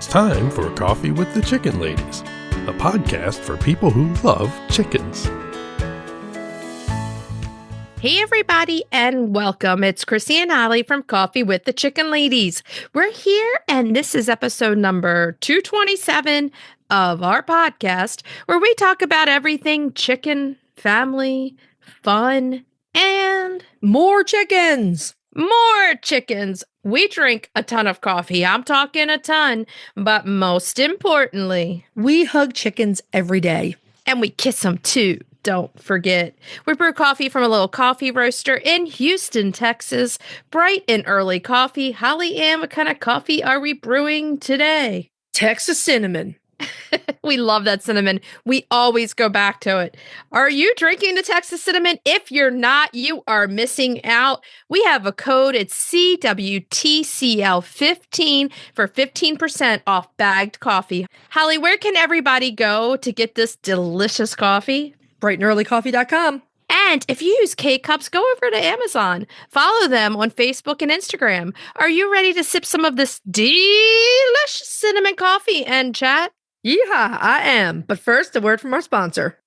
It's time for Coffee with the Chicken Ladies, a podcast for people who love chickens. Hey everybody and welcome. It's Chrisie&Holly from Coffee with the Chicken Ladies. We're here and this is episode number 227 of our podcast where we talk about everything chicken, family, fun, and more chickens. More chickens. We drink a ton of coffee. I'm talking a ton, but most importantly, we hug chickens every day. And we kiss them too. Don't forget. We brew coffee from a little coffee roaster in Houston, Texas. Bright and early coffee. Holly Ann, what kind of coffee are we brewing today? Texas cinnamon. We love that cinnamon. We always go back to it. Are you drinking the Texas cinnamon? If you're not, you are missing out. We have a code. It's CWTCL 15 for 15% off bagged coffee. Holly, where can everybody go to get this delicious coffee? brightenearlycoffee.com. And if you use K-Cups, go over to Amazon. Follow them on Facebook and Instagram. Are you ready to sip some of this delicious cinnamon coffee and chat? Yeehaw, I am. But first, a word from our sponsor.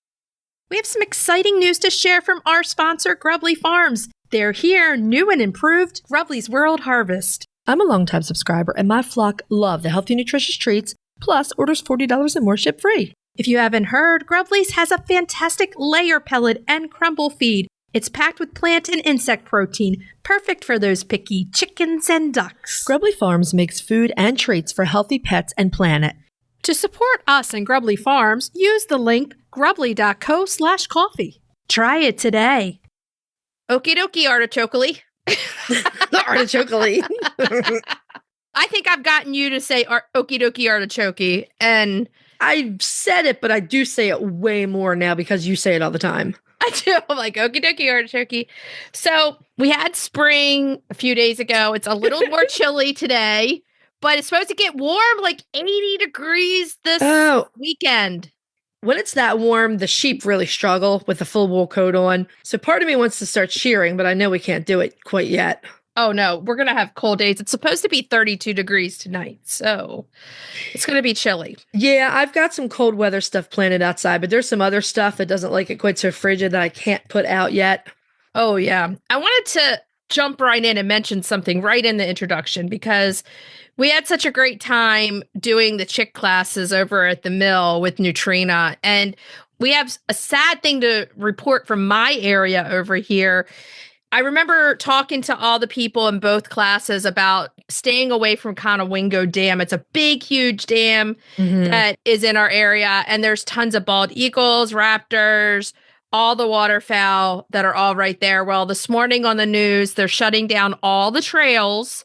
We have some exciting news to share from our sponsor, Grubbly Farms. They're here, new and improved, Grubbly's World Harvest. I'm a longtime subscriber, and my flock love the healthy, nutritious treats, plus orders $40 and more ship free. If you haven't heard, Grubbly's has a fantastic layer pellet and crumble feed. It's packed with plant and insect protein, perfect for those picky chickens and ducks. Grubbly Farms makes food and treats for healthy pets and planet. To support us and Grubbly Farms, use the link grubbly.co/coffee. Try it today. Okie dokie, artichokely. Artichokely. I think I've gotten you to say okie dokie artichoke, and I've said it, but I do say it way more now because you say it all the time. I do. I'm like, okie dokie artichoke. So we had spring a few days ago. It's a little more chilly today, but it's supposed to get warm, like 80 degrees this weekend. When it's that warm, the sheep really struggle with a full wool coat on. So part of me wants to start shearing, but I know we can't do it quite yet. Oh, no, we're going to have cold days. It's supposed to be 32 degrees tonight, so it's going to be chilly. Yeah, I've got some cold weather stuff planted outside, but there's some other stuff that doesn't like it quite so frigid that I can't put out yet. Oh, yeah. I wanted to jump right in and mention something right in the introduction because we had such a great time doing the chick classes over at the mill with Neutrina, and we have a sad thing to report from my area over here. I remember talking to all the people in both classes about staying away from Conowingo Dam. It's a big, huge dam that is in our area, and there's tons of bald eagles, raptors, all the waterfowl that are all right there. Well, this morning on the news, they're shutting down all the trails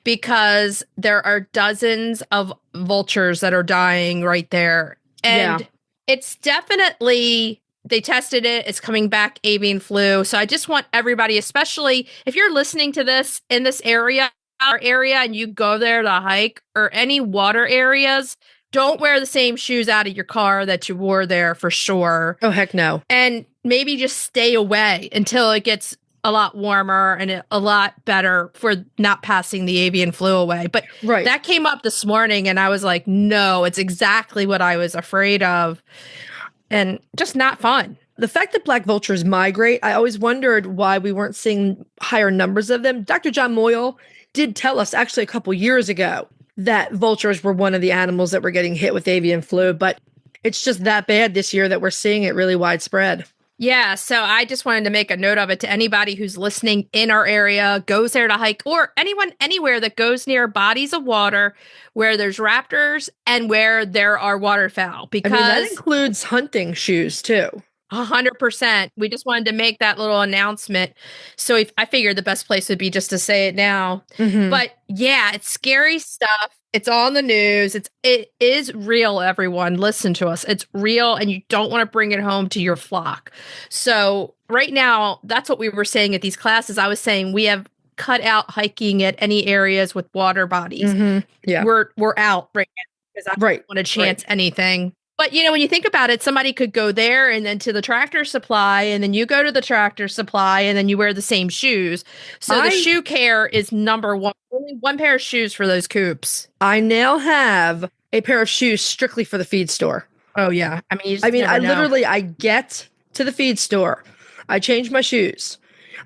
because there are dozens of vultures that are dying right there. And it's definitely... They tested it. It's coming back avian flu. So I just want everybody, especially if you're listening to this in this area, our area, and you go there to hike or any water areas, don't wear the same shoes out of your car that you wore there for sure. Oh, heck no. And maybe just stay away until it gets a lot warmer and a lot better for not passing the avian flu away. But that came up this morning and I was like, no, it's exactly what I was afraid of. And just not fun. The fact that black vultures migrate, I always wondered why we weren't seeing higher numbers of them. Dr. John Moyle did tell us actually a couple years ago that vultures were one of the animals that were getting hit with avian flu, but it's just that bad this year that we're seeing it really widespread. Yeah, so I just wanted to make a note of it to anybody who's listening in our area, goes there to hike, or anyone anywhere that goes near bodies of water where there's raptors and where there are waterfowl. Because that includes hunting shoes too. 100%. We just wanted to make that little announcement. So I figured the best place would be just to say it now. But yeah, it's scary stuff. It's on the news. It is real, everyone. Listen to us. It's real, and you don't want to bring it home to your flock. So right now, that's what we were saying at these classes. I was saying we have cut out hiking at any areas with water bodies. Yeah. We're out right now because I don't want to chance anything. But, when you think about it, somebody could go there and then to the Tractor Supply, and then you go to the Tractor Supply, and then you wear the same shoes. So the shoe care is number one. Only one pair of shoes for those coops. I now have a pair of shoes strictly for the feed store. Oh, yeah. I get to the feed store. I change my shoes.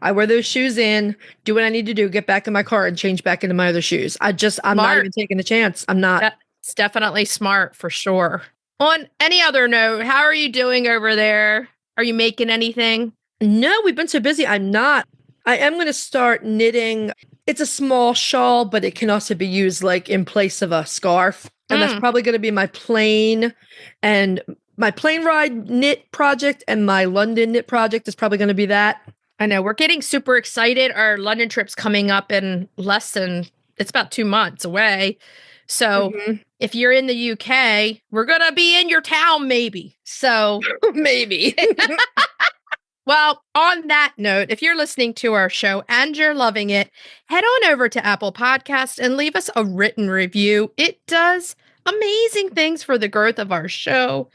I wear those shoes in, do what I need to do, get back in my car and change back into my other shoes. I'm not even taking a chance. I'm not. It's definitely smart for sure. On any other note, how are you doing over there? Are you making anything? No, we've been so busy. I'm not. I am going to start knitting. It's a small shawl, but it can also be used like in place of a scarf. And that's probably going to be my plane ride knit project, and my London knit project is probably going to be that. I know. We're getting super excited. Our London trip's coming up in it's about 2 months away. So if you're in the UK, we're going to be in your town, maybe. So maybe. Well, on that note, if you're listening to our show and you're loving it, head on over to Apple Podcasts and leave us a written review. It does amazing things for the growth of our show.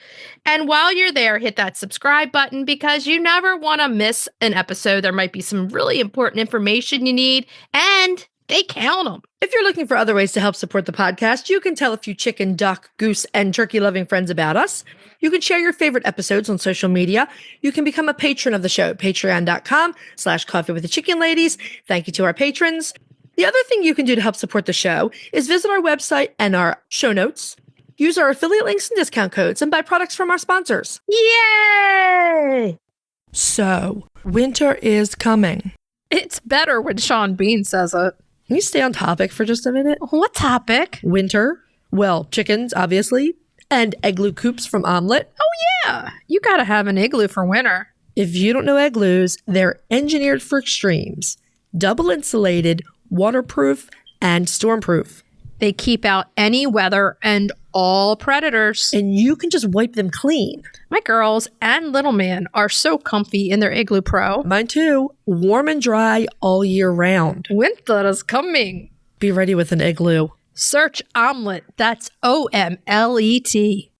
And while you're there, hit that subscribe button, because you never want to miss an episode. There might be some really important information you need, and they count them. If you're looking for other ways to help support the podcast, you can tell a few chicken, duck, goose, and turkey-loving friends about us. You can share your favorite episodes on social media. You can become a patron of the show, patreon.com/coffee with the chicken ladies. Thank you to our patrons. The other thing you can do to help support the show is visit our website and our show notes, use our affiliate links and discount codes, and buy products from our sponsors. Yay! So, winter is coming. It's better when Sean Bean says it. Can you stay on topic for just a minute? What topic? Winter. Well, chickens, obviously. And igloo coops from Omelette. Oh, yeah. You got to have an igloo for winter. If you don't know igloos, they're engineered for extremes. Double insulated, waterproof, and stormproof. They keep out any weather and all predators. And you can just wipe them clean. My girls and little man are so comfy in their Igloo Pro. Mine too. Warm and dry all year round. Winter is coming. Be ready with an igloo. Search Omelette. That's OMLET.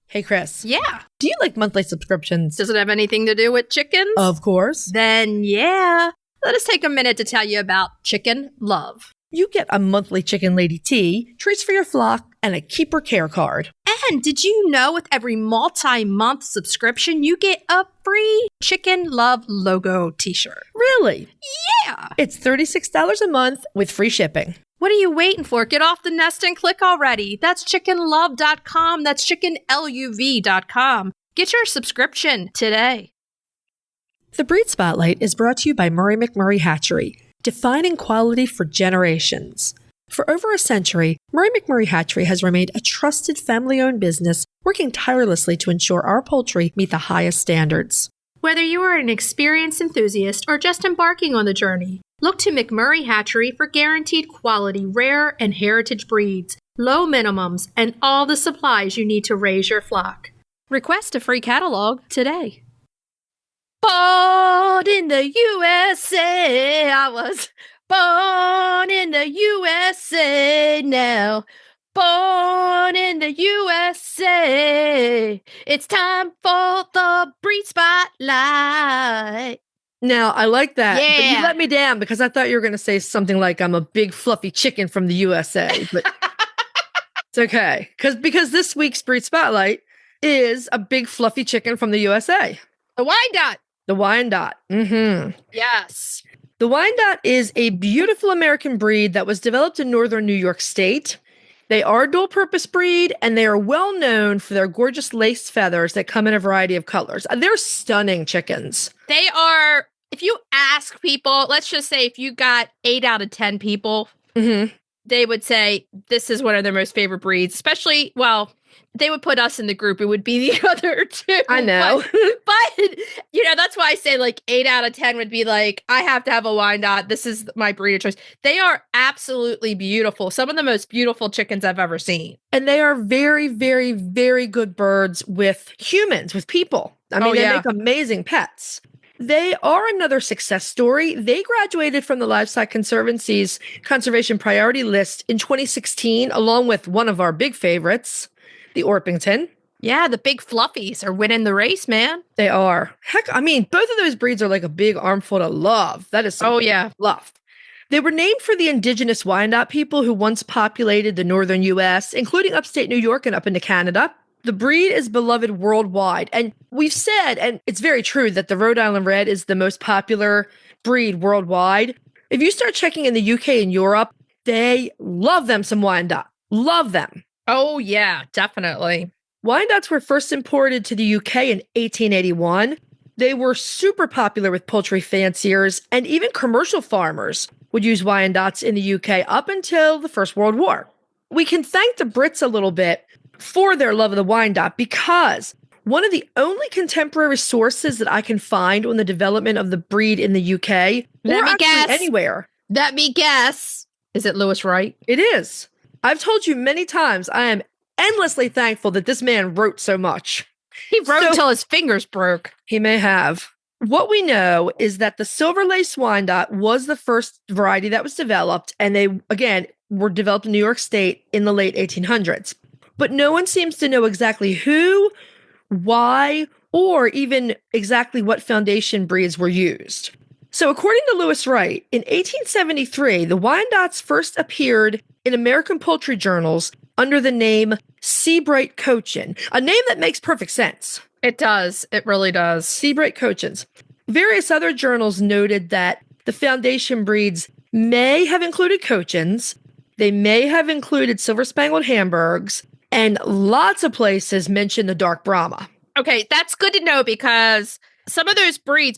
Hey, Chris. Yeah. Do you like monthly subscriptions? Does it have anything to do with chickens? Of course. Then yeah. Let us take a minute to tell you about Chicken Love. You get a monthly Chicken Lady tee, treats for your flock, and a keeper care card. And did you know with every multi-month subscription, you get a free Chicken Love logo t-shirt? Really? Yeah. It's $36 a month with free shipping. What are you waiting for? Get off the nest and click already. That's chickenlove.com. That's chickenluv.com. Get your subscription today. The Breed Spotlight is brought to you by Murray McMurray Hatchery, defining quality for generations. For over a century, Murray McMurray Hatchery has remained a trusted family-owned business, working tirelessly to ensure our poultry meet the highest standards. Whether you are an experienced enthusiast or just embarking on the journey, look to McMurray Hatchery for guaranteed quality, rare and heritage breeds, low minimums, and all the supplies you need to raise your flock. Request a free catalog today. Born in the USA, I was born in the USA now. Born in the USA, it's time for the Breed Spotlight. Now, I like that. Yeah. But you let me down because I thought you were going to say something like I'm a big fluffy chicken from the USA. But it's okay. Because this week's Breed Spotlight is a big fluffy chicken from the USA. The Wyandotte. The Wyandotte. Mm-hmm. Yes. The Wyandotte is a beautiful American breed that was developed in northern New York State. They are a dual-purpose breed, and they are well known for their gorgeous lace feathers that come in a variety of colors. They're stunning chickens. They are, if you ask people, let's just say if you got 8 out of 10 people, they would say this is one of their most favorite breeds, especially, well, they would put us in the group. It would be the other two. I know. But you know, that's why I say like 8 out of 10 would be like, I have to have a Wyandotte. This is my breed of choice. They are absolutely beautiful. Some of the most beautiful chickens I've ever seen. And they are very, very, very good birds with humans, with people. I mean, they make amazing pets. They are another success story. They graduated from the Livestock Conservancy's Conservation Priority List in 2016, along with one of our big favorites, the Orpington. Yeah, the big fluffies are winning the race, man. They are. Heck, I mean, both of those breeds are like a big armful of love. That is some Oh, yeah. love. They were named for the indigenous Wyandotte people who once populated the northern U.S., including upstate New York and up into Canada. The breed is beloved worldwide. And we've said, and it's very true, that the Rhode Island Red is the most popular breed worldwide. If you start checking in the UK and Europe, they love them some Wyandotte. Love them. Oh, yeah, definitely. Wyandottes were first imported to the UK in 1881. They were super popular with poultry fanciers, and even commercial farmers would use Wyandottes in the UK up until the First World War. We can thank the Brits a little bit for their love of the Wyandotte because one of the only contemporary sources that I can find on the development of the breed in the UK, Let me guess. Anywhere. Let me guess. Is it Lewis Wright? It is. I've told you many times I am endlessly thankful that this man wrote so much. He wrote until his fingers broke. He may have. What we know is that the Silver Lace Wyandotte was the first variety that was developed, and they, again, were developed in New York State in the late 1800s. But no one seems to know exactly who, why, or even exactly what foundation breeds were used. So according to Lewis Wright, in 1873, the Wyandottes first appeared in American poultry journals under the name Seabright Cochin, a name that makes perfect sense. It does. It really does. Seabright Cochins. Various other journals noted that the foundation breeds may have included Cochins, they may have included Silver Spangled Hamburgs, and lots of places mention the Dark Brahma. Okay, that's good to know because some of those breeds,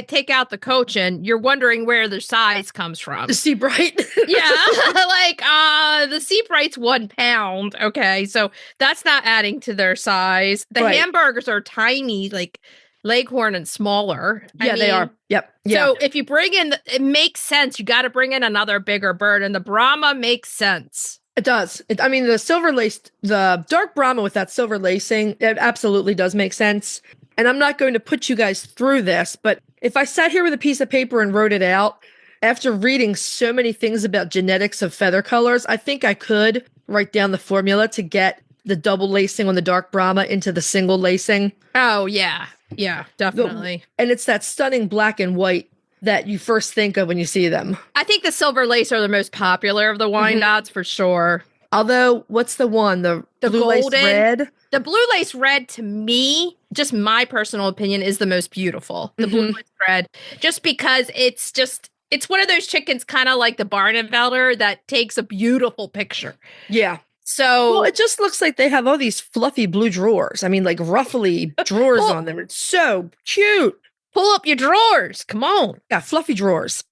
take out the Cochin, you're wondering where their size comes from. The Seabright? Yeah, like the Seabright's 1 pound. Okay, so that's not adding to their size. The hamburgers are tiny, like Leghorn and smaller. Yeah, they are. Yep. Yeah. So if you bring in, it makes sense. You got to bring in another bigger bird, and the Brahma makes sense. It does. I mean, the Dark Brahma with that silver lacing, it absolutely does make sense. And I'm not going to put you guys through this, but if I sat here with a piece of paper and wrote it out, after reading so many things about genetics of feather colors, I think I could write down the formula to get the double lacing on the Dark Brahma into the single lacing. Oh, yeah. Yeah, definitely. And it's that stunning black and white that you first think of when you see them. I think the silver lace are the most popular of the Wyandottes for sure. Although, what's the one? The blue lace red? The blue lace red, to me, just my personal opinion, is the most beautiful. The blue lace red. Just because it's one of those chickens kind of like the Barnvelder that takes a beautiful picture. Yeah. So well, it just looks like they have all these fluffy blue drawers. I mean, like ruffly drawers on them. It's so cute. Pull up your drawers. Come on. Yeah, fluffy drawers.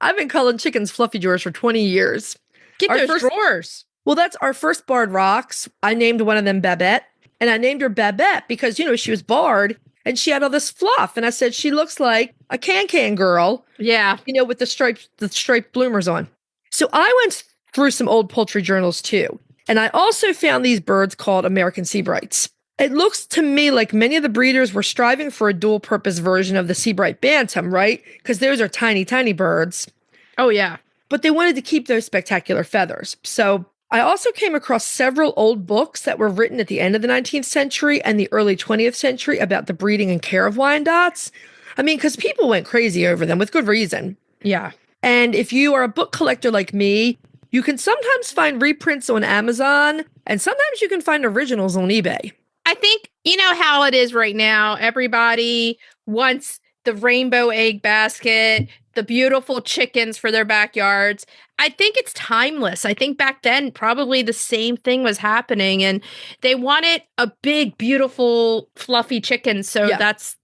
I've been calling chickens fluffy drawers for 20 years. Get those drawers. Well, that's our first barred rocks. I named one of them Babette, and I named her Babette because, she was barred and she had all this fluff. And I said, she looks like a can girl. Yeah. With the striped bloomers on. So I went through some old poultry journals too. And I also found these birds called American Seabrights. It looks to me like many of the breeders were striving for a dual purpose version of the Seabright Bantam, right? Because those are tiny, tiny birds. Oh, yeah. But they wanted to keep those spectacular feathers. So I also came across several old books that were written at the end of the 19th century and the early 20th century about the breeding and care of Wyandottes. I mean, because people went crazy over them with good reason. Yeah. And if you are a book collector like me, you can sometimes find reprints on Amazon, and sometimes you can find originals on eBay. I think, how it is right now. Everybody wants the rainbow egg basket, the beautiful chickens for their backyards. I think it's timeless. I think back then probably the same thing was happening, and they wanted a big, beautiful, fluffy chicken. So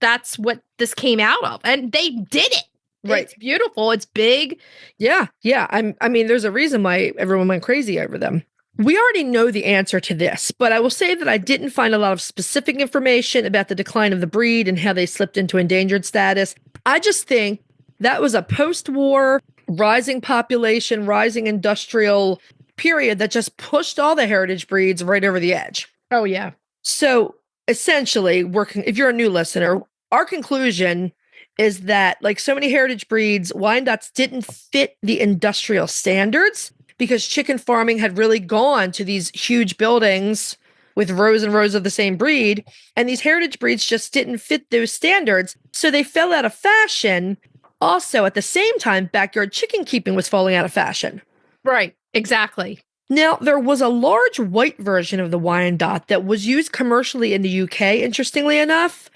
that's what this came out of, and they did it. Right. It's beautiful. It's big. Yeah. Yeah. I mean, there's a reason why everyone went crazy over them. We already know the answer to this, but I will say that I didn't find a lot of specific information about the decline of the breed and how they slipped into endangered status. I just think that was a post-war rising population, rising industrial period that just pushed all the heritage breeds right over the edge. Oh, yeah. So essentially, if you're a new listener, our conclusion is that, like so many heritage breeds, Wyandottes didn't fit the industrial standards because chicken farming had really gone to these huge buildings with rows and rows of the same breed. And these heritage breeds just didn't fit those standards. So they fell out of fashion. Also, at the same time, backyard chicken keeping was falling out of fashion. Right. Exactly. Now, there was a large white version of the Wyandotte that was used commercially in the UK, interestingly enough.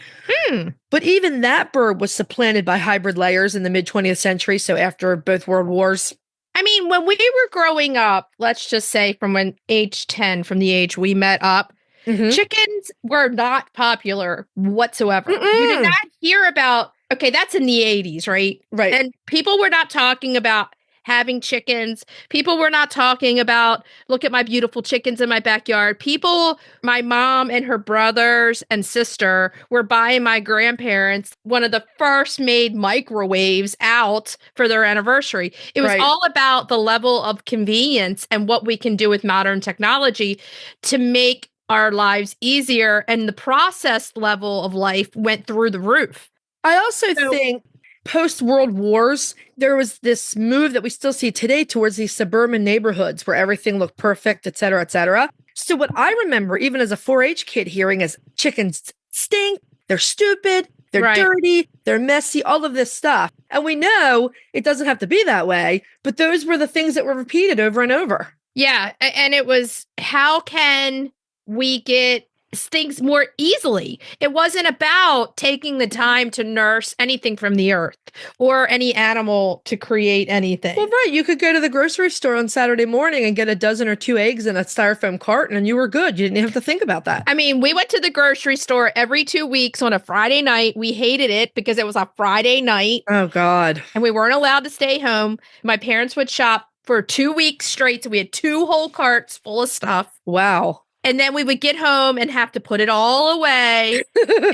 But even that bird was supplanted by hybrid layers in the mid-20th century, so after both world wars. I mean, when we were growing up, let's just say from when age 10, from the age we met up, chickens were not popular whatsoever. You did not hear about, okay, that's in the 80s, right? Right. And people were not talking about having chickens. People were not talking about, look at my beautiful chickens in my backyard. People, my mom and her brothers and sister were buying my grandparents one of the first made microwaves out for their anniversary. It was all about the level of convenience and what we can do with modern technology to make our lives easier. And the process level of life went through the roof. I also think post-World Wars, there was this move that we still see today towards these suburban neighborhoods where everything looked perfect, et cetera, et cetera. So what I remember, even as a 4-H kid, hearing is chickens stink, they're stupid, they're dirty, they're messy, all of this stuff. And we know it doesn't have to be that way, but those were the things that were repeated over and over. Yeah, and it was, how can we get things more easily? It wasn't about taking the time to nurse anything from the earth or any animal to create anything. Well, right. You could go to the grocery store on Saturday morning and get a dozen or 2 eggs in a styrofoam carton and you were good. You didn't have to think about that. I mean, we went to the grocery store every 2 weeks on a Friday night. We hated it because it was a Friday night. Oh, God. And we weren't allowed to stay home. My parents would shop for 2 weeks straight. So we had 2 whole carts full of stuff. Wow. And then we would get home and have to put it all away.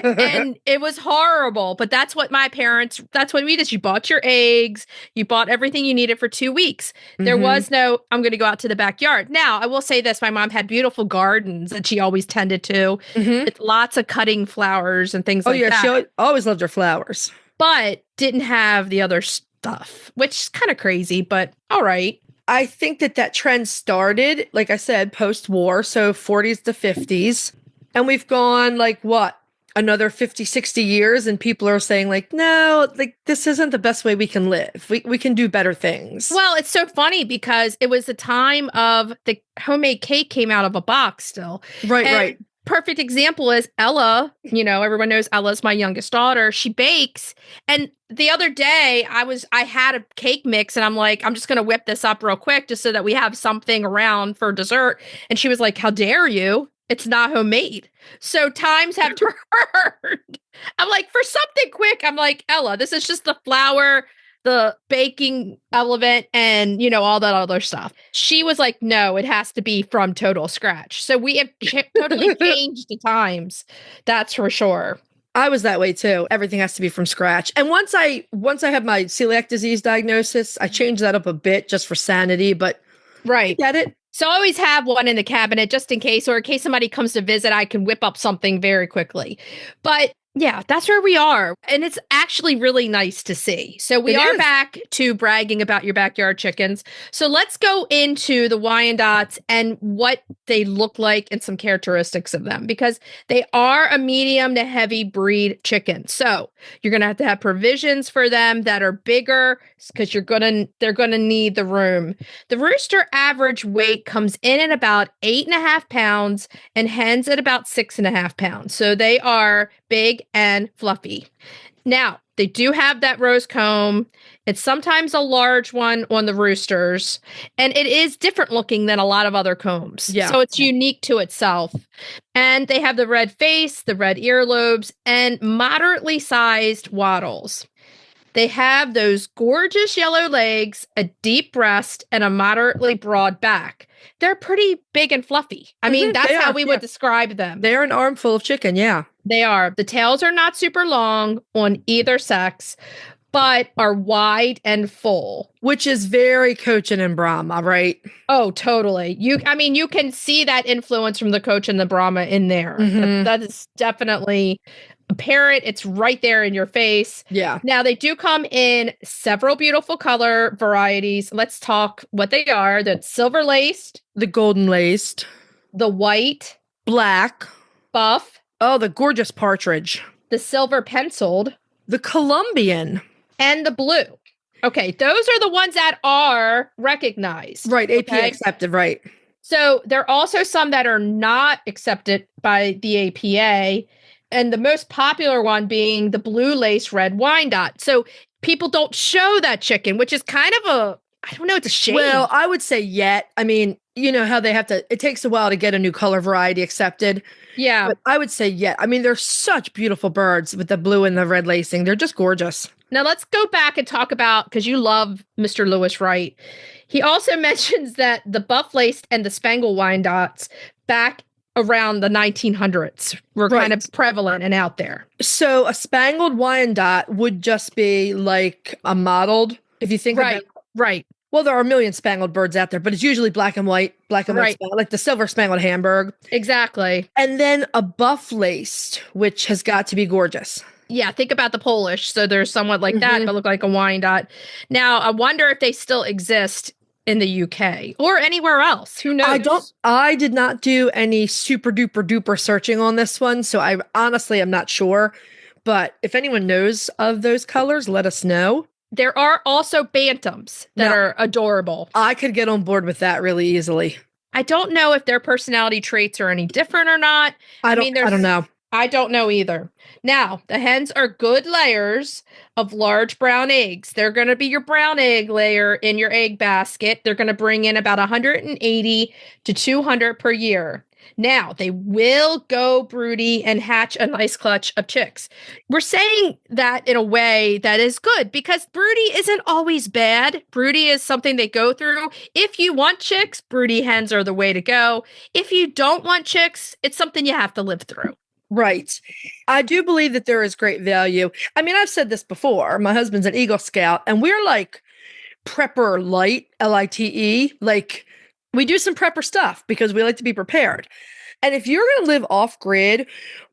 And it was horrible. But that's what that's what we did. You bought your eggs. You bought everything you needed for 2 weeks. There was no, I'm going to go out to the backyard. Now, I will say this. My mom had beautiful gardens that she always tended to. With lots of cutting flowers and things like that. Oh, yeah. She always loved her flowers. But didn't have the other stuff, which is kind of crazy, but all right. I think that trend started, like I said, post-war, so 40s to 50s. And we've gone another 50, 60 years and people are saying no, this isn't the best way we can live. We can do better things. Well, it's so funny because it was the time of the homemade cake came out of a box still. Right. Perfect example is Ella. Everyone knows Ella's my youngest daughter. She bakes. And the other day I had a cake mix and I'm like, I'm just going to whip this up real quick just so that we have something around for dessert. And she was like, how dare you? It's not homemade. So times have turned. I'm like, for something quick, I'm like, Ella, this is just the flour, the baking element, and, all that other stuff. She was like, no, it has to be from total scratch. So we have totally changed the times. That's for sure. I was that way too. Everything has to be from scratch. And once I had my celiac disease diagnosis, I changed that up a bit just for sanity, but I get it. So I always have one in the cabinet just in case, or in case somebody comes to visit, I can whip up something very quickly. But yeah, that's where we are. And it's actually really nice to see. So we are back to bragging about your backyard chickens. So let's go into the Wyandottes and what they look like and some characteristics of them, because they are a medium to heavy breed chicken. So you're going to have provisions for them that are bigger because they're going to need the room. The rooster average weight comes in at about 8.5 pounds and hens at about 6.5 pounds. So they are big and fluffy. Now, they do have that rose comb. It's sometimes a large one on the roosters, and it is different looking than a lot of other combs. Yeah. So it's unique to itself. And they have the red face, the red earlobes, and moderately sized wattles. They have those gorgeous yellow legs, a deep breast, and a moderately broad back. They're pretty big and fluffy. I mean, that's how we would describe them. They're an armful of chicken, yeah. They are. The tails are not super long on either sex, but are wide and full. Which is very Cochin and Brahma, right? Oh, totally. You can see that influence from the Cochin and the Brahma in there. That is definitely apparent. It's right there in your face. Yeah. Now, they do come in several beautiful color varieties. Let's talk what they are. The silver laced, the golden laced, the white, Black. buff, Oh, the gorgeous partridge. the silver penciled, The Colombian. and the blue. Okay, those are the ones that are recognized. Right, APA okay? accepted, right. So there are also some that are not accepted by the APA, and the most popular one being the blue lace red Wyandotte. So people don't show that chicken, which is kind of I don't know, it's a shame. Well, I would say yet. I mean, you know how they have to, it takes a while to get a new color variety accepted. yeah. But I would say yet. I mean, they're such beautiful birds with the blue and the red lacing. They're just gorgeous. Now let's go back and talk about, because you love Mr. Lewis Wright. He also mentions that the buff laced and the spangled Wyandottes back around the 1900s were kind of prevalent and out there. So a spangled Wyandotte would just be like a mottled, if you think about. Right. Well, there are a million spangled birds out there, but it's usually black and white spangled, like the silver spangled Hamburg. Exactly. And then a buff laced, which has got to be gorgeous. Yeah, think about the Polish. So they're somewhat like that, but look like a Wyandotte. Now, I wonder if they still exist in the UK or anywhere else. Who knows? I did not do any super duper duper searching on this one, so I honestly am not sure. But if anyone knows of those colors, let us know. There are also bantams that are adorable. I could get on board with that really easily. I don't know if their personality traits are any different or not. I don't know. I don't know either. Now, the hens are good layers of large brown eggs. They're going to be your brown egg layer in your egg basket. They're going to bring in about 180 to 200 per year. Now, they will go broody and hatch a nice clutch of chicks. We're saying that in a way that is good because broody isn't always bad. Broody is something they go through. If you want chicks, broody hens are the way to go. If you don't want chicks, it's something you have to live through. Right. I do believe that there is great value. I mean, I've said this before. My husband's an Eagle Scout, and we're like prepper light, LITE. Like, we do some prepper stuff because we like to be prepared. And if you're going to live off grid,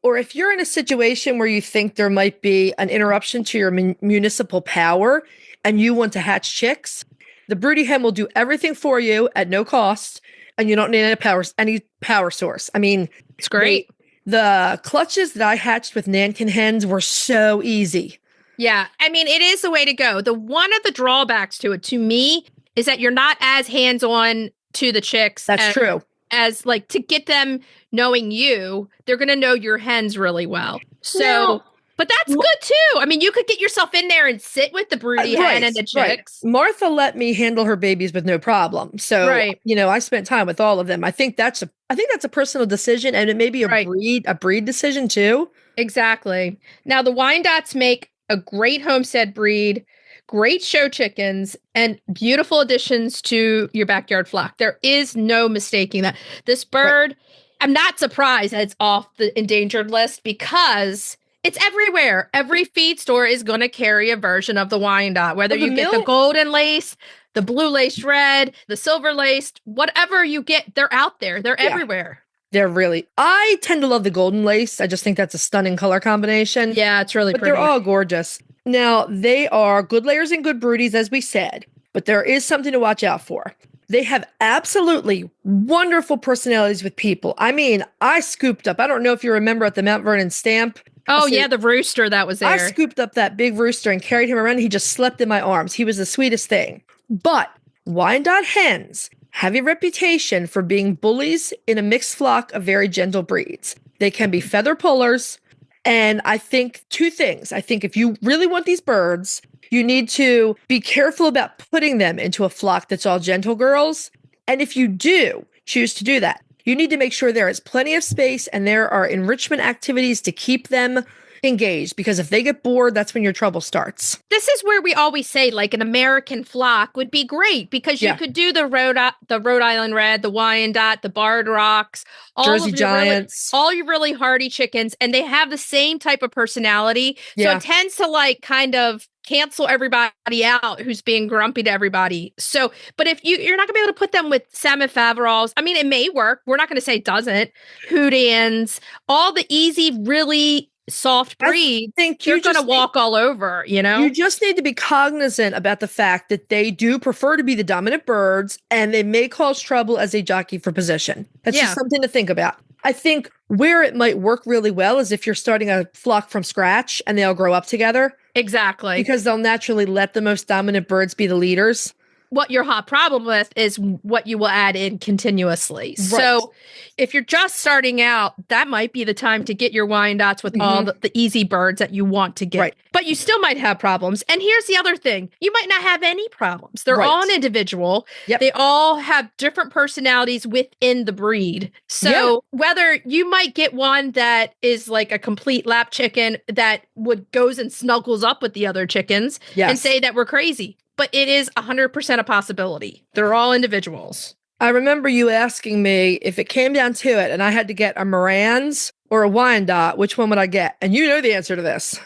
or if you're in a situation where you think there might be an interruption to your municipal power and you want to hatch chicks, the broody hen will do everything for you at no cost, and you don't need any power source. I mean, it's great. The clutches that I hatched with Nankin hens were so easy. Yeah. I mean, it is the way to go. One of the drawbacks to it, to me, is that you're not as hands-on to the chicks. That's true. As like to get them knowing you, they're going to know your hens really well. So, but that's good too. I mean, you could get yourself in there and sit with the broody hen and the chicks. Right. Martha let me handle her babies with no problem. So, you know, I spent time with all of them. I think that's a personal decision, and it may be a breed decision too. Exactly. Now, the Wyandottes make a great homestead breed, great show chickens, and beautiful additions to your backyard flock. There is no mistaking that. This bird, I'm not surprised that it's off the endangered list because it's everywhere. Every feed store is going to carry a version of the Wyandotte, whether you get the golden lace, the blue lace red, the silver laced, whatever you get, they're out there. They're everywhere. I tend to love the golden lace. I just think that's a stunning color combination. Yeah, it's really pretty. They're all gorgeous. Now, they are good layers and good broodies, as we said, but there is something to watch out for. They have absolutely wonderful personalities with people. I mean, I scooped up, I don't know if you remember at the Mount Vernon stamp. Oh, yeah, the rooster that was there. I scooped up that big rooster and carried him around. He just slept in my arms. He was the sweetest thing. But Wyandotte hens have a reputation for being bullies in a mixed flock of very gentle breeds. They can be feather pullers. And I think two things. I think if you really want these birds, you need to be careful about putting them into a flock that's all gentle girls. And if you do choose to do that, you need to make sure there is plenty of space and there are enrichment activities to keep them engaged, because if they get bored, that's when your trouble starts. This is where we always say like an American flock would be great because you could do the Rhode Island Red, the Wyandotte, the Barred Rocks, Jersey Giants, all your really hardy chickens, and they have the same type of personality. So it tends to like kind of cancel everybody out who's being grumpy to everybody. So, but if you're not gonna be able to put them with salmon Faverolles, I mean, it may work. We're not gonna say it doesn't. Houdans, all the easy, really soft breeds, you're going to walk all over, you know? You just need to be cognizant about the fact that they do prefer to be the dominant birds and they may cause trouble as they jockey for position. That's just something to think about. I think where it might work really well is if you're starting a flock from scratch and they all grow up together. Exactly. Because they'll naturally let the most dominant birds be the leaders. What your hot problem with is what you will add in continuously. Right. So if you're just starting out, that might be the time to get your Wyandottes with all the easy birds that you want to get. Right. But you still might have problems. And here's the other thing. You might not have any problems. They're all an individual. Yep. They all have different personalities within the breed. So whether you might get one that is like a complete lap chicken that goes and snuggles up with the other chickens and say that we're crazy. But it is 100% a possibility. They're all individuals. I remember you asking me if it came down to it and I had to get a Moran's or a Wyandotte, which one would I get? And you know the answer to this.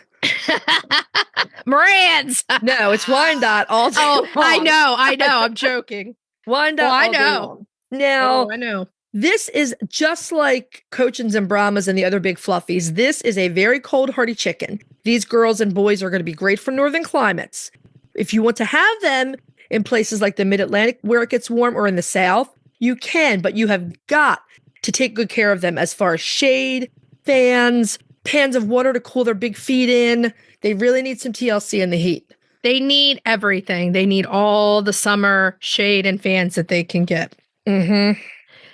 Moran's. No, it's Wyandotte all day long. I know. I'm joking. Wyandotte all day long. Now, I know. This is just like Cochins and Brahmas and the other big fluffies. This is a very cold, hardy chicken. These girls and boys are going to be great for northern climates. If you want to have them in places like the mid-Atlantic where it gets warm or in the South, you can, but you have got to take good care of them as far as shade, fans, pans of water to cool their big feet in. They really need some TLC in the heat. They need everything. They need all the summer shade and fans that they can get.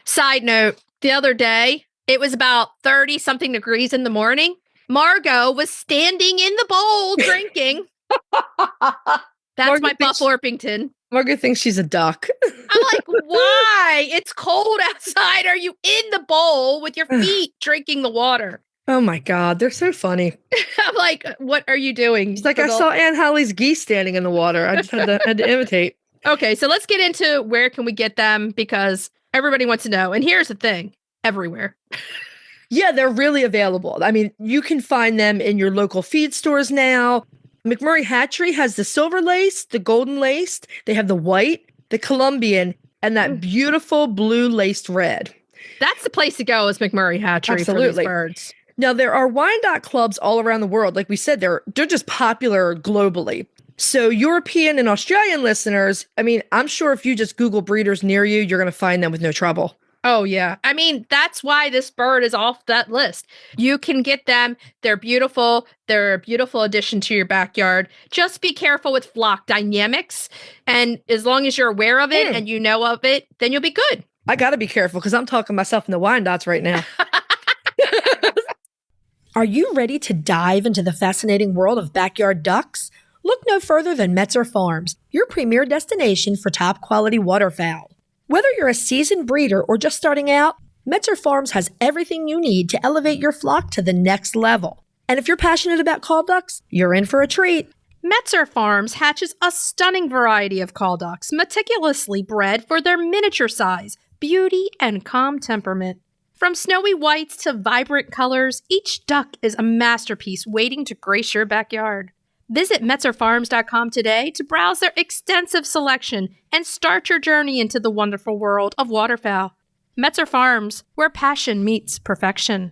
Side note, the other day, it was about 30-something degrees in the morning. Margot was standing in the bowl drinking. That's Margaret my Buff Orpington. Margaret thinks she's a duck. I'm like, why? It's cold outside. Are you in the bowl with your feet drinking the water? Oh my God, they're so funny. I'm like, what are you doing? It's like I saw Aunt Holly's geese standing in the water. I just had to imitate. Okay, so let's get into where can we get them because everybody wants to know. And here's the thing, everywhere. Yeah, they're really available. I mean, you can find them in your local feed stores now. McMurray Hatchery has the silver lace, the golden laced, they have the white, the Colombian, and that beautiful blue laced red. That's the place to go is McMurray Hatchery for these birds. Now, there are Wyandotte clubs all around the world. Like we said, they're just popular globally. So European and Australian listeners, I mean, I'm sure if you just Google breeders near you, you're going to find them with no trouble. Oh, yeah. I mean, that's why this bird is off that list. You can get them. They're beautiful. They're a beautiful addition to your backyard. Just be careful with flock dynamics. And as long as you're aware of it and you know of it, then you'll be good. I got to be careful because I'm talking myself in the Wyandottes right now. Are you ready to dive into the fascinating world of backyard ducks? Look no further than Metzer Farms, your premier destination for top quality waterfowl. Whether you're a seasoned breeder or just starting out, Metzer Farms has everything you need to elevate your flock to the next level. And if you're passionate about call ducks, you're in for a treat. Metzer Farms hatches a stunning variety of call ducks, meticulously bred for their miniature size, beauty, and calm temperament. From snowy whites to vibrant colors, each duck is a masterpiece waiting to grace your backyard. Visit MetzerFarms.com today to browse their extensive selection and start your journey into the wonderful world of waterfowl. Metzer Farms, where passion meets perfection.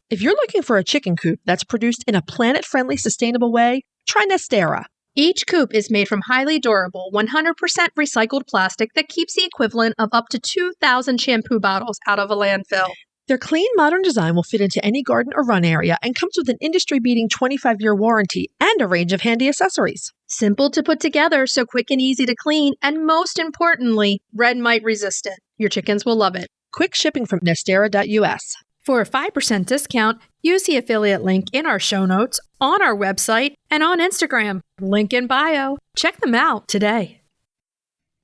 If you're looking for a chicken coop that's produced in a planet-friendly, sustainable way, try Nestera. Each coop is made from highly durable, 100% recycled plastic that keeps the equivalent of up to 2,000 shampoo bottles out of a landfill. Their clean, modern design will fit into any garden or run area and comes with an industry-beating 25-year warranty and a range of handy accessories. Simple to put together, so quick and easy to clean, and most importantly, red mite resistant. Your chickens will love it. Quick shipping from Nestera.us. For a 5% discount, use the affiliate link in our show notes, on our website, and on Instagram. Link in bio. Check them out today.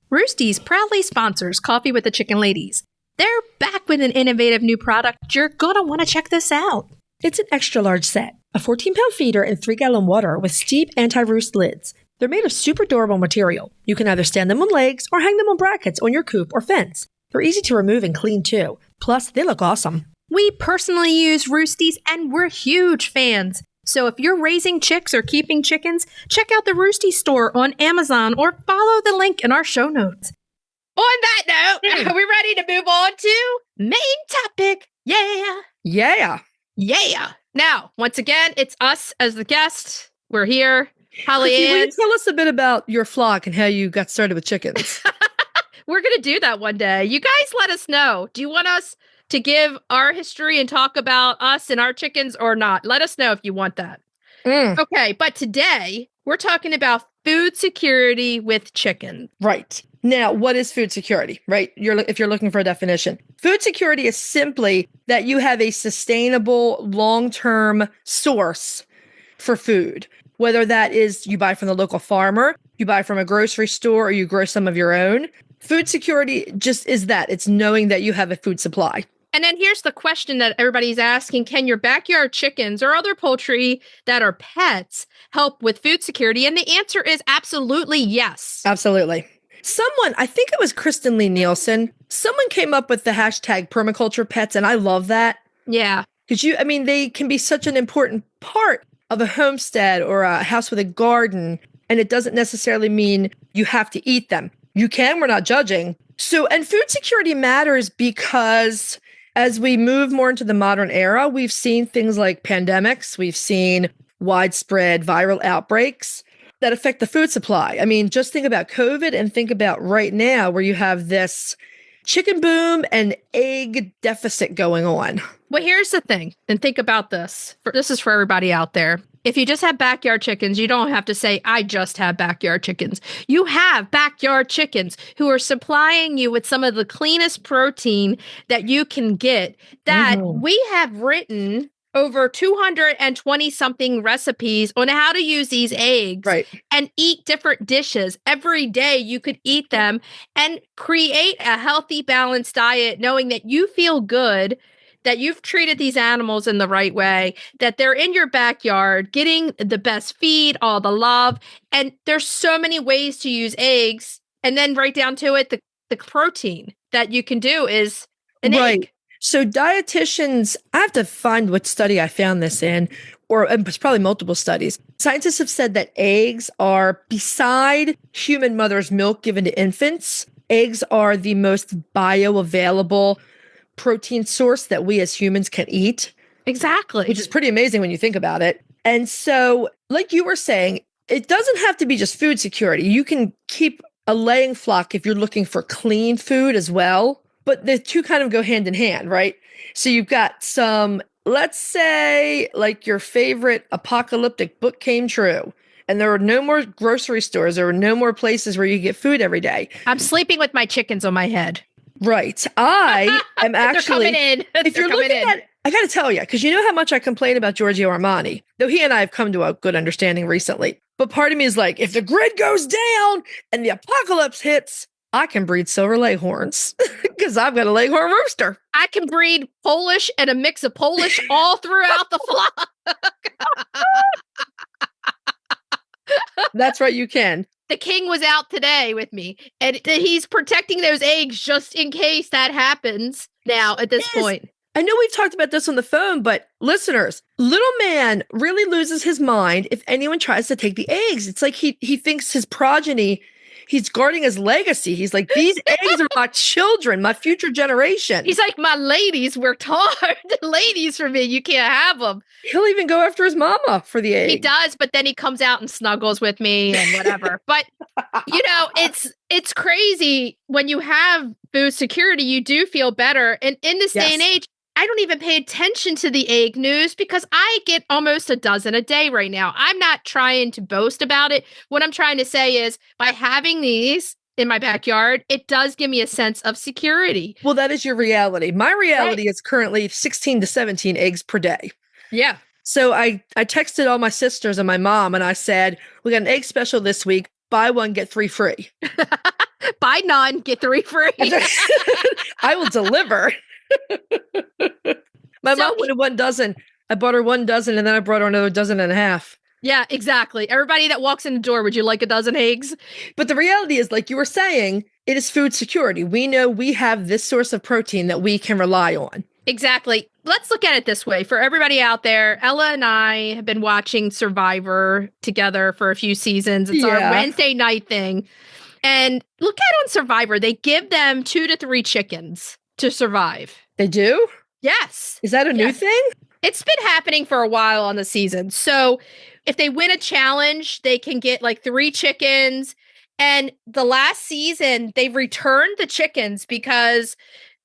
Roosty's proudly sponsors Coffee with the Chicken Ladies. They're back with an innovative new product. You're going to want to check this out. It's an extra large set, a 14-pound feeder in 3-gallon water with steep anti-roost lids. They're made of super durable material. You can either stand them on legs or hang them on brackets on your coop or fence. They're easy to remove and clean too. Plus, they look awesome. We personally use Roosties and we're huge fans. So if you're raising chicks or keeping chickens, check out the Roosty store on Amazon or follow the link in our show notes. On that note, are we ready to move on to main topic? Yeah. Yeah. Yeah. Now, once again, it's us as the guest. We're here. Holly Ann. Will you tell us a bit about your flock and how you got started with chickens? We're going to do that one day. You guys let us know. Do you want us to give our history and talk about us and our chickens or not? Let us know if you want that. Okay, but today we're talking about food security with chicken. Right. Now, what is food security, right? If you're looking for a definition. Food security is simply that you have a sustainable long-term source for food, whether that is you buy from the local farmer, you buy from a grocery store, or you grow some of your own. Food security just is that. It's knowing that you have a food supply. And then here's the question that everybody's asking. Can your backyard chickens or other poultry that are pets help with food security? And the answer is absolutely yes. Absolutely. Someone, I think it was Kristen Lee Nielsen, someone came up with the hashtag permaculture pets, and I love that. Yeah. Because they can be such an important part of a homestead or a house with a garden, and it doesn't necessarily mean you have to eat them. You can, we're not judging. So, and food security matters because as we move more into the modern era, we've seen things like pandemics, we've seen widespread viral outbreaks that affect the food supply. I mean, just think about COVID and think about right now where you have this chicken boom and egg deficit going on. Well, here's the thing, and think about this. This is for everybody out there. If you just have backyard chickens, you don't have to say, I just have backyard chickens. You have backyard chickens who are supplying you with some of the cleanest protein that you can get, that we have written over 220 something recipes on how to use these eggs and eat different dishes. Every day you could eat them and create a healthy, balanced diet, knowing that you feel good, that you've treated these animals in the right way, that they're in your backyard, getting the best feed, all the love. And there's so many ways to use eggs. And then right down to it, the protein that you can do is an egg. So dietitians, I have to find what study I found this in, or it's probably multiple studies. Scientists have said that eggs are, beside human mother's milk given to infants, eggs are the most bioavailable protein source that we as humans can eat. Exactly. Which is pretty amazing when you think about it. And so, like you were saying, it doesn't have to be just food security. You can keep a laying flock if you're looking for clean food as well. But the two kind of go hand in hand, right? So you've got some, let's say, like your favorite apocalyptic book came true, and there were no more grocery stores. There were no more places where you get food every day. I'm sleeping with my chickens on my head. Right. I am actually, they're coming in. If you're looking at, I got to tell you, because you know how much I complain about Giorgio Armani, though he and I have come to a good understanding recently. But part of me is like, if the grid goes down and the apocalypse hits, I can breed silver leghorns because I've got a leghorn rooster. I can breed Polish and a mix of Polish all throughout the flock. That's right, you can. The king was out today with me, and he's protecting those eggs just in case that happens now at this point. I know we've talked about this on the phone, but listeners, little man really loses his mind if anyone tries to take the eggs. It's like he thinks his progeny, he's guarding his legacy. He's like, these eggs are my children, my future generation. He's like, my ladies worked hard. Ladies for me, you can't have them. He'll even go after his mama for the egg. He does, but then he comes out and snuggles with me and whatever. But, you know, it's crazy. When you have food security, you do feel better. And in this day and age, I don't even pay attention to the egg news because I get almost a dozen a day right now. I'm not trying to boast about it. What I'm trying to say is by having these in my backyard, it does give me a sense of security. Well, that is your reality. My reality is currently 16 to 17 eggs per day. Yeah. So I texted all my sisters and my mom and I said, we got an egg special this week. Buy one, get 3 free. Buy none, get 3 free. I will deliver. My mom wanted 1 dozen. I bought her 1 dozen and then I brought her another dozen and a half. Yeah, exactly. Everybody that walks in the door, would you like a dozen eggs? But the reality is, like you were saying, it is food security. We know we have this source of protein that we can rely on. Exactly. Let's look at it this way. For everybody out there, Ella and I have been watching Survivor together for a few seasons. It's our Wednesday night thing. And look at on Survivor, they give them 2 to 3 chickens to survive. They do? Yes. Is that a new thing? It's been happening for a while on the season. So if they win a challenge, they can get like 3 chickens. And the last season, they returned the chickens because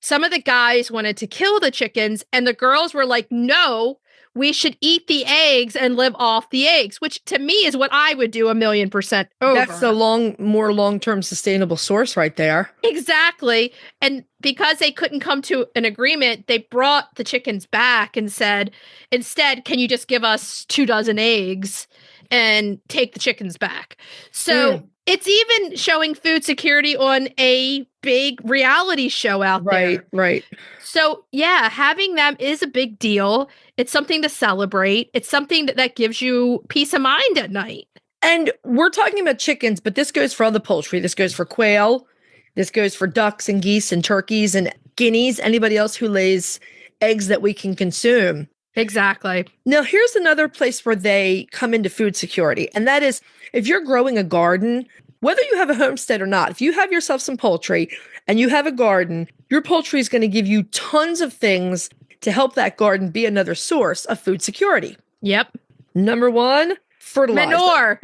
some of the guys wanted to kill the chickens, and the girls were like, no, we should eat the eggs and live off the eggs, which to me is what I would do 1,000,000% over. That's a more long-term sustainable source right there. Exactly. And because they couldn't come to an agreement, they brought the chickens back and said, instead, can you just give us 2 dozen eggs and take the chickens back? So it's even showing food security on a big reality show out there. Right. So, yeah, having them is a big deal. It's something to celebrate. It's something that gives you peace of mind at night. And we're talking about chickens, but this goes for other poultry. This goes for quail. This goes for ducks and geese and turkeys and guineas, anybody else who lays eggs that we can consume. Exactly. Now, here's another place where they come into food security, and that is if you're growing a garden, whether you have a homestead or not, if you have yourself some poultry and you have a garden, your poultry is going to give you tons of things to help that garden be another source of food security. Yep. Number 1, fertilizer. Manure.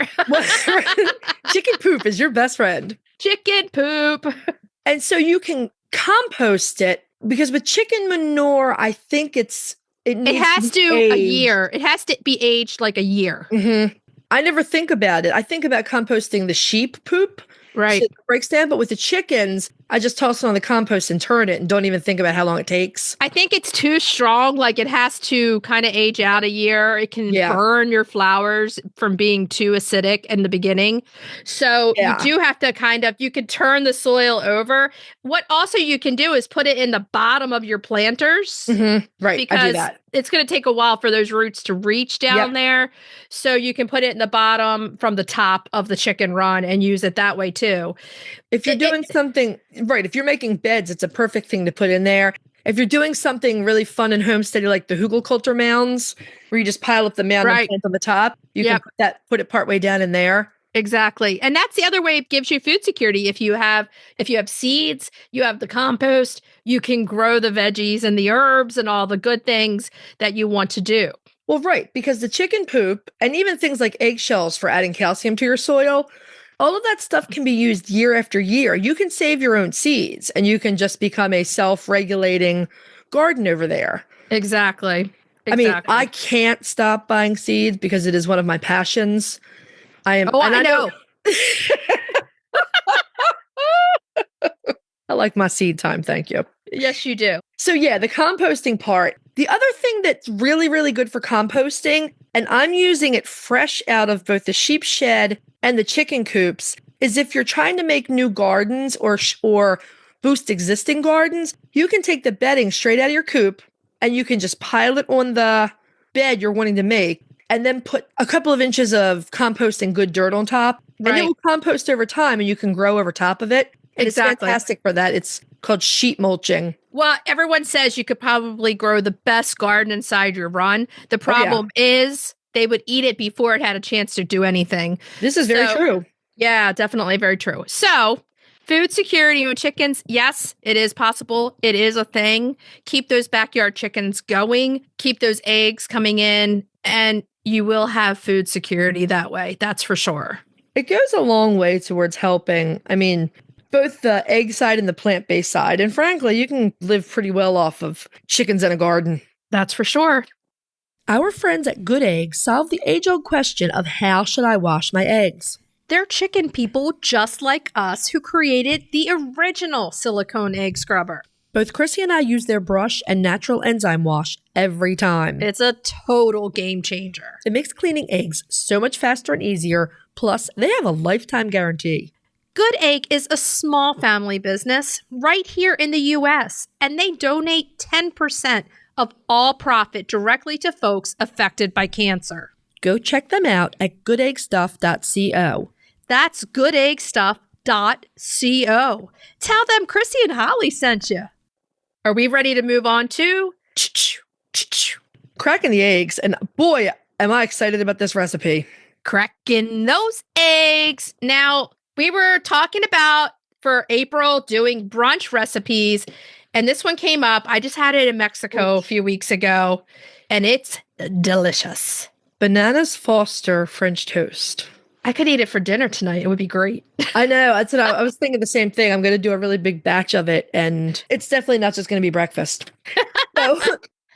Chicken poop is your best friend. Chicken poop. And so you can compost it because with chicken manure, I think it has to aged. a year. It has to be aged like a year. Mm-hmm. I never think about it. I think about composting the sheep poop. Right. So it breaks down. But with the chickens, I just toss it on the compost and turn it and don't even think about how long it takes. I think it's too strong. Like it has to kind of age out a year. It can burn your flowers from being too acidic in the beginning. So you do have to you can turn the soil over. What also you can do is put it in the bottom of your planters. Mm-hmm. Right. Because I do that. It's going to take a while for those roots to reach down there. So you can put it in the bottom from the top of the chicken run and use it that way too. If you're doing something, right, if you're making beds, it's a perfect thing to put in there. If you're doing something really fun and homesteady like the hugelkultur mounds, where you just pile up the mound and plant on the top, you can put it partway down in there. Exactly. And that's the other way it gives you food security. If you have seeds, you have the compost, you can grow the veggies and the herbs and all the good things that you want to do. Well, right, because the chicken poop and even things like eggshells for adding calcium to your soil, all of that stuff can be used year after year. You can save your own seeds and you can just become a self-regulating garden over there. Exactly. I mean, I can't stop buying seeds because it is one of my passions. I know. I like my seed time. Thank you. Yes, you do. So yeah, the composting part. The other thing that's really, really good for composting, and I'm using it fresh out of both the sheep shed and the chicken coops, is if you're trying to make new gardens or boost existing gardens, you can take the bedding straight out of your coop and you can just pile it on the bed you're wanting to make. And then put a couple of inches of compost and good dirt on top. And it will compost over time and you can grow over top of it. And it's fantastic for that. It's called sheet mulching. Well, everyone says you could probably grow the best garden inside your run. The problem is they would eat it before it had a chance to do anything. This is very true. Yeah, definitely very true. So food security with chickens, yes, it is possible. It is a thing. Keep those backyard chickens going. Keep those eggs coming in. And you will have food security that way. That's for sure. It goes a long way towards helping. I mean, both the egg side and the plant-based side. And frankly, you can live pretty well off of chickens in a garden. That's for sure. Our friends at Good Eggs solve the age-old question of how should I wash my eggs? They're chicken people just like us who created the original silicone egg scrubber. Both Chrissy and I use their brush and natural enzyme wash every time. It's a total game changer. It makes cleaning eggs so much faster and easier. Plus, they have a lifetime guarantee. Good Egg is a small family business right here in the U.S., and they donate 10% of all profit directly to folks affected by cancer. Go check them out at goodeggstuff.co. That's goodeggstuff.co. Tell them Chrisie&Holly sent you. Are we ready to move on to cracking the eggs? And boy, am I excited about this recipe. Cracking those eggs. Now, we were talking about for April doing brunch recipes, and this one came up. I just had it in Mexico a few weeks ago, and it's delicious. Bananas Foster French toast. I could eat it for dinner tonight. It would be great. I know. That's what I was thinking the same thing. I'm going to do a really big batch of it, and it's definitely not just going to be breakfast. So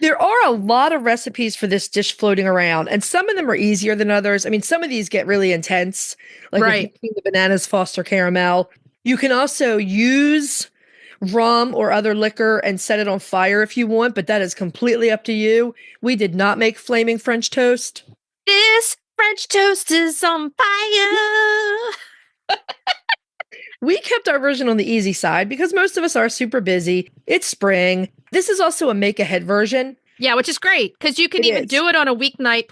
there are a lot of recipes for this dish floating around, and some of them are easier than others. I mean, some of these get really intense, like Right. the bananas Foster caramel. You can also use rum or other liquor and set it on fire if you want, but that is completely up to you. We did not make flaming French toast. This French toast is on fire. We kept our version on the easy side because most of us are super busy. It's spring. This is also a make ahead version. Yeah, which is great because you can even do it on a weeknight,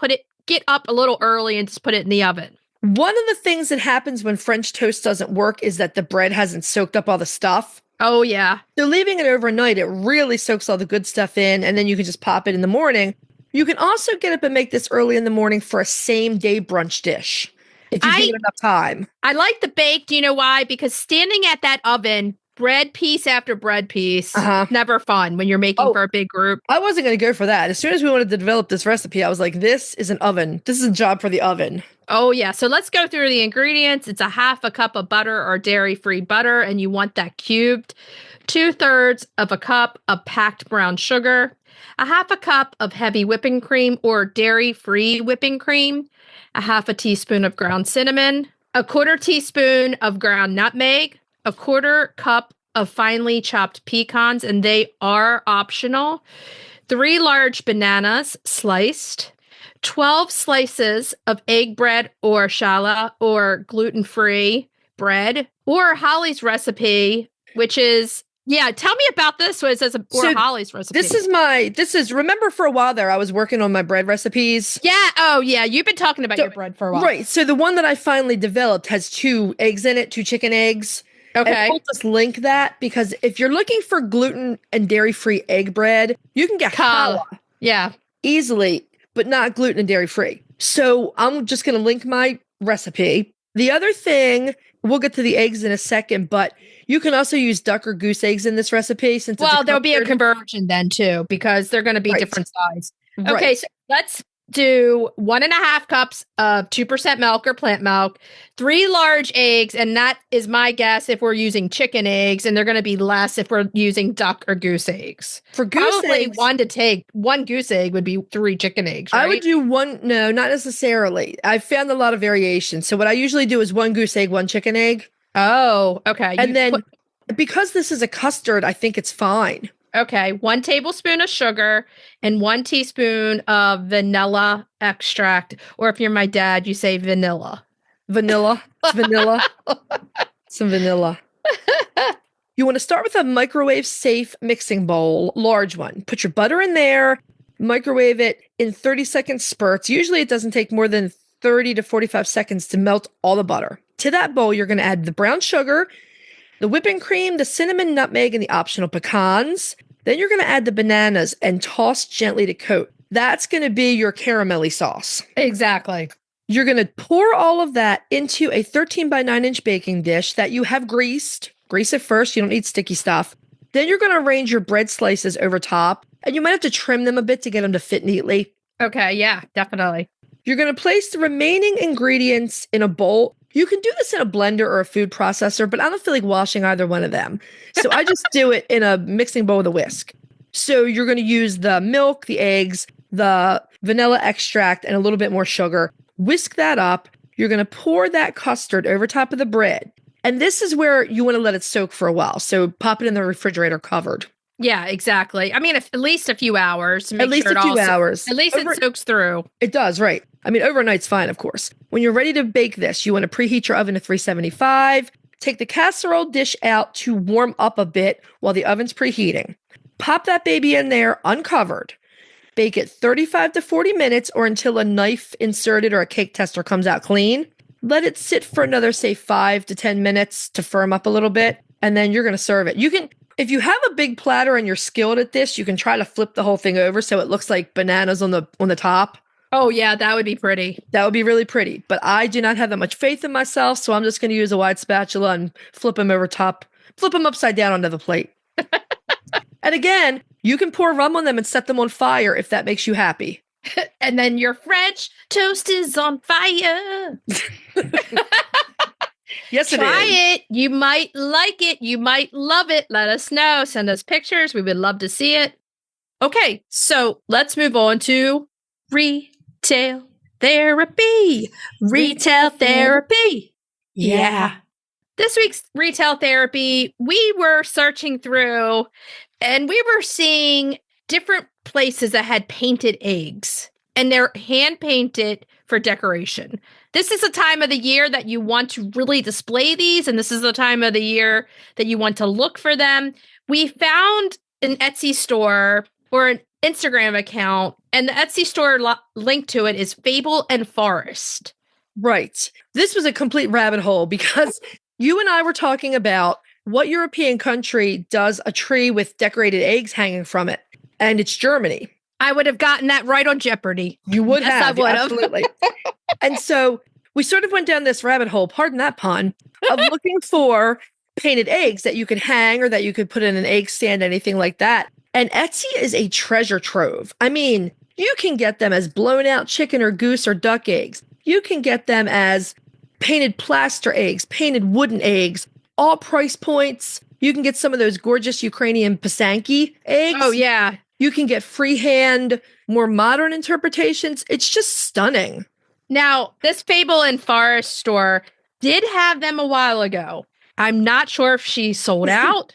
get up a little early and just put it in the oven. One of the things that happens when French toast doesn't work is that the bread hasn't soaked up all the stuff. Oh, yeah. So leaving it overnight, it really soaks all the good stuff in, and then you can just pop it in the morning. You can also get up and make this early in the morning for a same day brunch dish if you give it enough time. I like the bake. Do you know why? Because standing at that oven, bread piece after bread piece, never fun when you're making for a big group. I wasn't going to go for that. As soon as we wanted to develop this recipe, I was like, this is an oven. This is a job for the oven. Oh, yeah. So let's go through the ingredients. It's a half a cup of butter or dairy-free butter, and you want that cubed. 2/3 of a cup of packed brown sugar, a half a cup of heavy whipping cream or dairy-free whipping cream, a half a teaspoon of ground cinnamon, a 1/4 teaspoon of ground nutmeg, a 1/4 cup of finely chopped pecans, and they are optional, 3 large bananas sliced, 12 slices of egg bread or challah or gluten-free bread, or Holly's recipe, which is, tell me about this. Holly's recipe. Remember for a while there, I was working on my bread recipes. Yeah. Oh, yeah. You've been talking about your bread for a while. Right. So the one that I finally developed has 2 eggs in it, 2 chicken eggs. Okay. And we'll just link that because if you're looking for gluten and dairy-free egg bread, you can get challah. Yeah. Easily, but not gluten and dairy-free. So I'm just going to link my recipe. The other thing, we'll get to the eggs in a second, but you can also use duck or goose eggs in this recipe. There'll be a conversion then too, because they're going to be different size. Right. Okay, so let's do 1.5 cups of 2% milk or plant milk, 3 large eggs, and that is my guess if we're using chicken eggs, and they're going to be less if we're using duck or goose eggs. For goose eggs, one goose egg would be 3 chicken eggs, right? I would do one. No, not necessarily. I've found a lot of variation. So what I usually do is 1 goose egg, 1 chicken egg. Oh, okay. And because this is a custard, I think it's fine. Okay, 1 tablespoon of sugar and 1 teaspoon of vanilla extract. Or if you're my dad, you say vanilla. Vanilla. Some vanilla. You want to start with a microwave-safe mixing bowl, large one. Put your butter in there, microwave it in 30-second spurts. Usually it doesn't take more than 30 to 45 seconds to melt all the butter. To that bowl, you're going to add the brown sugar, the whipping cream, the cinnamon, nutmeg, and the optional pecans. Then you're going to add the bananas and toss gently to coat. That's going to be your caramelly sauce. Exactly. You're going to pour all of that into a 13 by 9 inch baking dish that you have greased. Grease it first. You don't need sticky stuff. Then you're going to arrange your bread slices over top, and you might have to trim them a bit to get them to fit neatly. Okay, yeah, definitely. You're going to place the remaining ingredients in a bowl. You can do this in a blender or a food processor, but I don't feel like washing either one of them. So I just do it in a mixing bowl with a whisk. So you're going to use the milk, the eggs, the vanilla extract, and a little bit more sugar. Whisk that up. You're going to pour that custard over top of the bread. And this is where you want to let it soak for a while. So pop it in the refrigerator covered. Yeah, exactly. I mean, at least a few hours. To make at least sure a few hours. At least it soaks through. It does, right. I mean, overnight's fine, of course. When you're ready to bake this, you want to preheat your oven to 375. Take the casserole dish out to warm up a bit while the oven's preheating. Pop that baby in there uncovered. Bake it 35 to 40 minutes or until a knife inserted or a cake tester comes out clean. Let it sit for another, say, 5 to 10 minutes to firm up a little bit, and then you're going to serve it. You can, if you have a big platter and you're skilled at this, you can try to flip the whole thing over so it looks like bananas on the top. Oh, yeah, that would be pretty. That would be really pretty. But I do not have that much faith in myself, so I'm just going to use a wide spatula and flip them over top, flip them upside down onto the plate. And again, you can pour rum on them and set them on fire if that makes you happy. And then your French toast is on fire. Yes, Try it is. it. You might like it. You might love it. Let us know. Send us pictures. We would love to see it. Okay, so let's move on to retail therapy. Retail therapy. Yeah. This week's retail therapy, we were searching through and we were seeing different places that had painted eggs, and they're hand painted for decoration. This is a time of the year that you want to really display these, and this is the time of the year that you want to look for them. We found an Etsy store or an Instagram account, and the Etsy store link to it is Fable and Forest. Right. This was a complete rabbit hole because you and I were talking about what European country does a tree with decorated eggs hanging from it, and it's Germany. I would have gotten that right on Jeopardy. You would Yes, have. I would have. Absolutely. And so we sort of went down this rabbit hole, pardon that pun, of looking for painted eggs that you could hang or that you could put in an egg stand, anything like that. And Etsy is a treasure trove. I mean, you can get them as blown out chicken or goose or duck eggs. You can get them as painted plaster eggs, painted wooden eggs, all price points. You can get some of those gorgeous Ukrainian pisanki eggs. Oh, yeah. You can get freehand, more modern interpretations. It's just stunning. Now, this Fable and Forest store did have them a while ago. I'm not sure if she sold out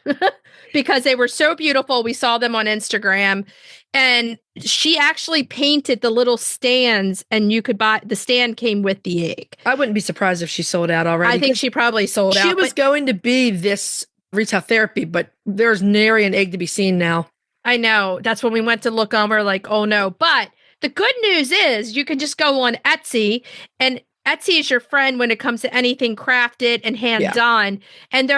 because they were so beautiful. We saw them on Instagram, and she actually painted the little stands, and you could buy the stand came with the egg. I wouldn't be surprised if she sold out already. I think she probably sold out. She was going to be this retail therapy, but there's nary an egg to be seen now. I know. That's when we went to look on. We're like, oh no. But the good news is you can just go on Etsy, and Etsy is your friend when it comes to anything crafted and hand done. And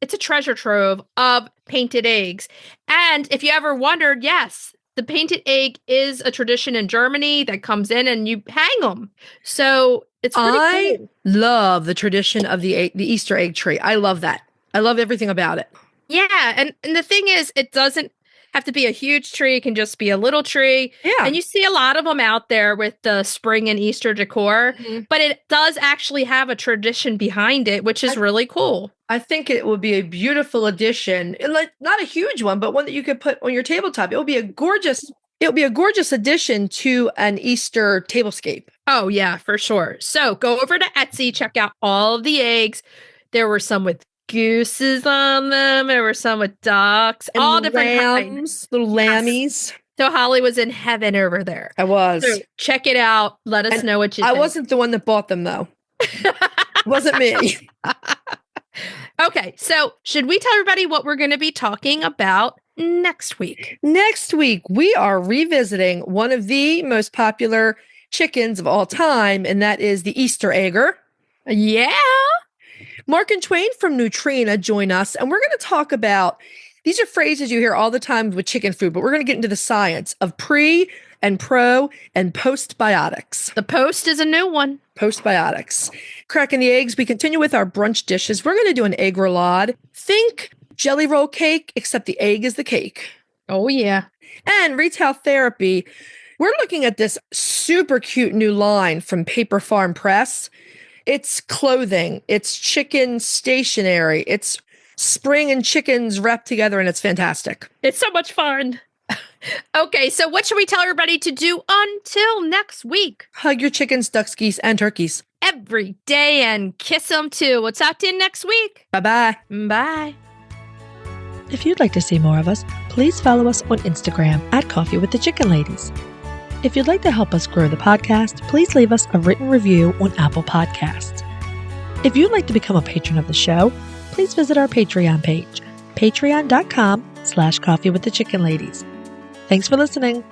it's a treasure trove of painted eggs. And if you ever wondered, yes, the painted egg is a tradition in Germany that comes in and you hang them. So it's pretty cool. Love the tradition of the Easter egg tree. I love that. I love everything about it. Yeah. And the thing is, it doesn't have to be a huge tree. It can just be a little tree. Yeah. And you see a lot of them out there with the spring and Easter decor, but it does actually have a tradition behind it, which is really cool. I think it would be a beautiful addition. Like, not a huge one, but one that you could put on your tabletop. It would be a gorgeous addition to an Easter tablescape. Oh, yeah, for sure. So go over to Etsy, check out all of the eggs. There were some with gooses on them. There were some with ducks, and all different kinds. Little lammies. So Holly was in heaven over there. I was. So check it out. Let us know what you think. I wasn't the one that bought them, though. It wasn't me. Okay, so should we tell everybody what we're going to be talking about next week? Next week, we are revisiting one of the most popular chickens of all time, and that is the Easter egger. Yeah. Mark and Twain from Nutrina join us, and we're going to talk about, these are phrases you hear all the time with chicken food, but we're going to get into the science of pre and pro and postbiotics. The post is a new one. Postbiotics. Cracking the eggs, we continue with our brunch dishes. We're going to do an egg roulade. Think jelly roll cake, except the egg is the cake. Oh, yeah. And retail therapy. We're looking at this super cute new line from Paper Farm Press. It's clothing, it's chicken stationery, it's spring and chickens wrapped together, and it's fantastic. It's so much fun. Okay, so what should we tell everybody to do until next week? Hug your chickens, ducks, geese, and turkeys. Every day, and kiss them too. We'll talk to you next week. Bye-bye. Bye. If you'd like to see more of us, please follow us on Instagram at Coffee with the Chicken Ladies. If you'd like to help us grow the podcast, please leave us a written review on Apple Podcasts. If you'd like to become a patron of the show, please visit our Patreon page, patreon.com/Coffee with the Chicken Ladies. Thanks for listening.